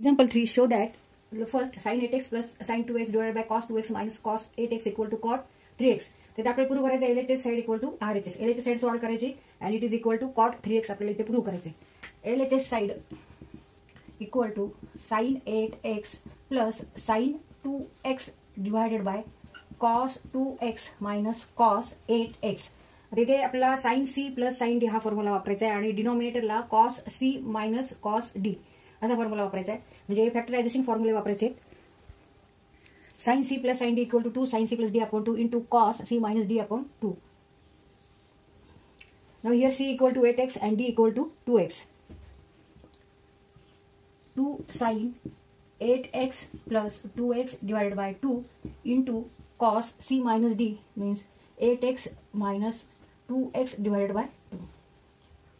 Example 3 show that first sin 8x plus sin 2x divided by cos 2x minus cos 8x equal to cot 3x. तर आपल्याला prove करायचं LHS side equal to RHS. LHS side solve करायची आणि it is equal to cot 3x आपल्याला इथे prove करायचे. LHS side equal to sin 8x plus sin 2x divided by cos 2x minus cos 8x. तिथे आपल्याला sin c plus sin d हा formula वापरायचा आहे आणि डिनॉमिनेटरला cos c minus cos d असा फॉर्म्युला वापरायचा आहे. म्हणजे फॅक्टरायझेशन फॉर्म्युले वापरायचे. sin c plus sin d equal to 2 sin c plus d upon 2 into cos c minus d upon 2. Now here c equal to 8x and d equal to 2x. 2 sin 8x plus 2x divided by 2 into cos c minus d means 8x minus 2x divided by 2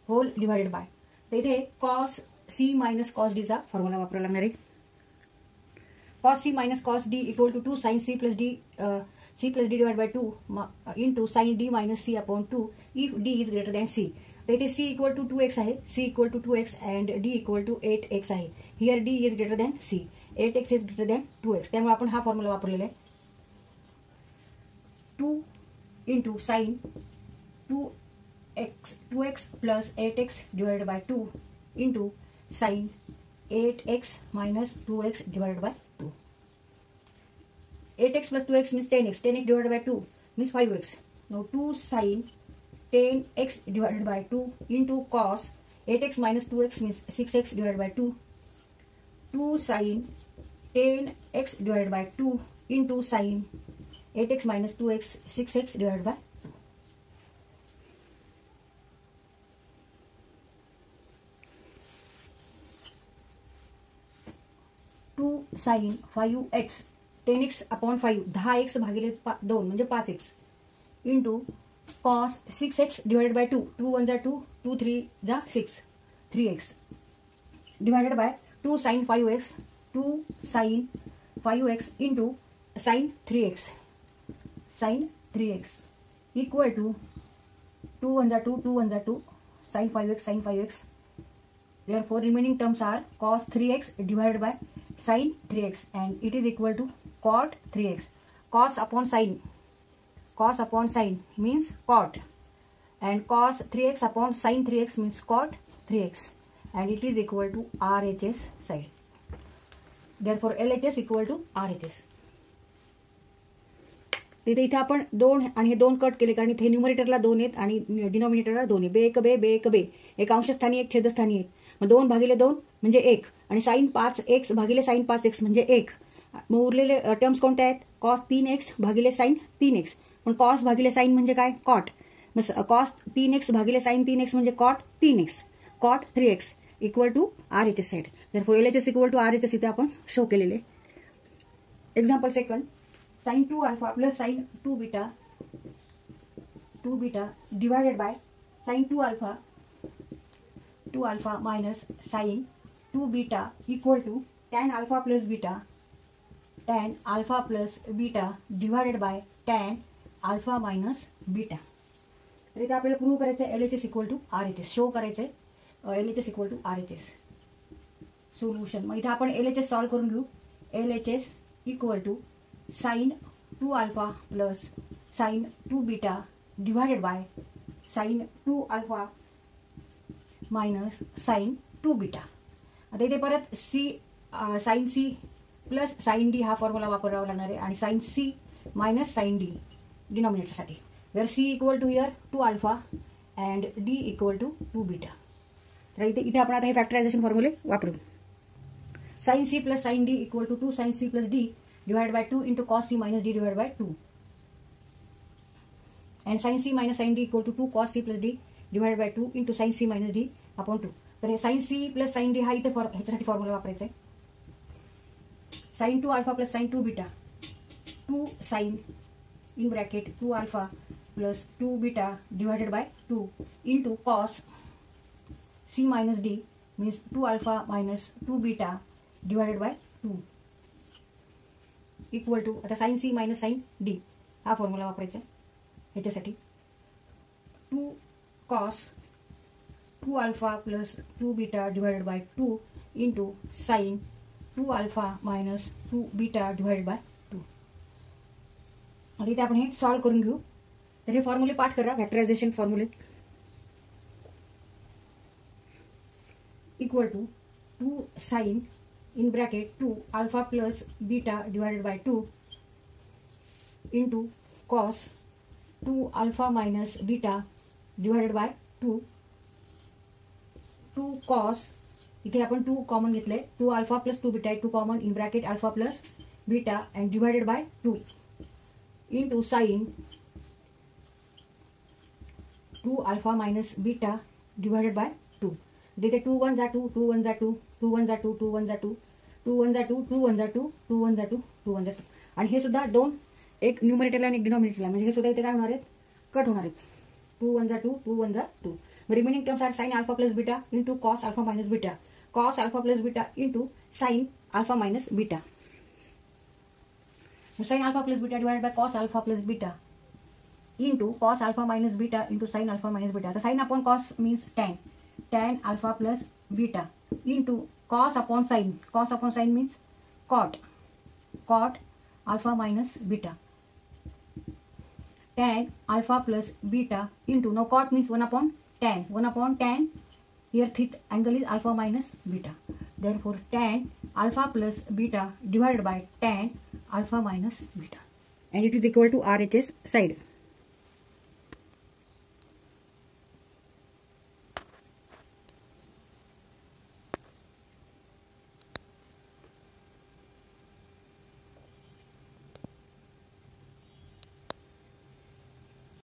whole divided by. तर इथे cos c minus cos d चा formula वापरावा लागणार आहे. cos c minus cos d equal to 2 sin c plus d divided by 2 into sin d minus c upon 2 if d is greater than c. तर इथे c equal to 2x आहे, c equal to 2x and d equal to 8x आहे. Here d is greater than c, 8x is greater than 2x. त्यामुळे आपण हा formula वापरलेला आहे. 2 into sin 2x plus 8x divided by 2 into sin 8x minus 2x divided by 2. 8x plus 2x means 10x. 10x divided by 2 means 5x. Now 2 sin 10x divided by 2 into cos 8x minus 2x means 6x divided by 2. 2 sin 10x divided by 2 into sin 8x minus 2x 6x divided by 2. sin 5x 10x upon 5 10x भागिले 2 म्हणजे 5x into cos 6x divided by 2 2 1 जा 2 2 3 जा 6 3x divided by 2 sin 5x 2 sin 5x into sin 3x equal to 2 1 जा 2 2 1 जा 2 sin 5x. Therefore remaining terms are cos 3x divided by sin 3x and it is equal to cot 3x. Cos upon sin means cot and cos 3x upon sin 3x means cot 3x and it is equal to RHS side. Therefore LHS equal to RHS. तिथे इथे आपण 2 आणि हे 2 cut केले कारण इथे न्यूमरेटरला 2 आहेत आणि डिनॉमिनेटरला 2 आहे. बे एक बे एक अंशस्थानी एक छेदस्थानी आहेत. मग 2 भागिले 2 म्हणजे 1 आणि sin 5x भागिले sin 5x म्हणजे 1. मग उरलेले टर्म्स कोणते आहेत? cos 3x भागिले sin 3x. पण cos भागिले sin म्हणजे काय? cot. मग cos 3x भागिले sin 3x म्हणजे cot 3x. cot 3x equal to RHS side. therefore LHS equal to RHS इथे आपण शो केलेले. Example second sin 2 alpha plus sin 2 beta divided by sin 2 alpha minus sin 2 beta equal to tan alpha plus beta divided by tan alpha minus beta. तर इथे आपल्याला prove करायचं आहे LHS equal to RHS. Show करायचं आहे LHS equal to RHS. Solution. मग इथे आपण LHS सॉल्व करून घेऊ. LHS equal to sin 2 alpha plus sin 2 beta divided by sin 2 alpha minus sin 2 beta. आता इथे परत sin c plus sin d हा फॉर्म्युला वापरावा लागणार आहे आणि sin c minus sin d डिनॉमिनेटरसाठी. where c equal to here 2 alpha and d equal to 2 beta. तर इथे आपण आता हे फॅक्टरायझेशन फॉर्म्युले वापरू. sin c plus sin d equal to 2 sin c plus d divided by 2 into cos c minus d divided by 2 and sin c minus sin d equal to 2 cos c plus d divided by 2 into sin c minus d upon 2. तर हे sin c plus sin d हा इथे ह्याच्यासाठी formula वापरायचा आहे. sin 2 alpha plus sin 2 beta 2 sin in bracket 2 alpha plus 2 beta divided by 2 into cos c minus d means 2 alpha minus 2 beta divided by 2 equal to आता sin c minus sin d हा formula वापरायचा ह्याच्यासाठी 2 cos 2 alpha plus 2 beta divided by 2 into sin 2 alpha minus 2 beta divided bye 2. आता इथे आपण हे solve करून घेऊ. तर हे फॉर्म्युले पाठ करा, फॅक्टरायझेशन फॉर्म्युले. Equal to 2 sine in bracket 2 alpha plus beta divided by 2 into cos 2 alpha minus beta divided by 2 cos, इथे आपण 2 कॉमन घेतले, 2 alpha plus 2 beta 2 common in bracket alpha plus beta and divided by 2 into sin 2 alpha minus beta divided by 2. इथे 2 1 जा 2 2 1 जा 2 2 1 जा 2 2 1 जा 2 2 1 जा 2 2 1 जा 2 2 1 जा 2 2 1 जा 2. आणि हे सुद्धा दोन, एक न्यूमरेटरला आणि एक डिनॉमिनेटरला, म्हणजे हे सुद्धा इथे काय होणार आहेत, कट होणार आहेत. 2 1 जा 2 2 1 जा 2. Remaining terms are sine alpha plus beta into cos alpha minus beta, cos alpha plus beta into sine alpha minus beta. Sine alpha plus beta divided by cos alpha plus beta into cos alpha minus beta into sine alpha minus beta. तर sine upon cos means tan alpha plus beta into cos upon sin means cot alpha minus beta, tan alpha plus beta into, now cot means 1 upon tan, here theta angle is alpha minus beta, therefore tan alpha plus beta divided by tan alpha minus beta, and it is equal to RHS side.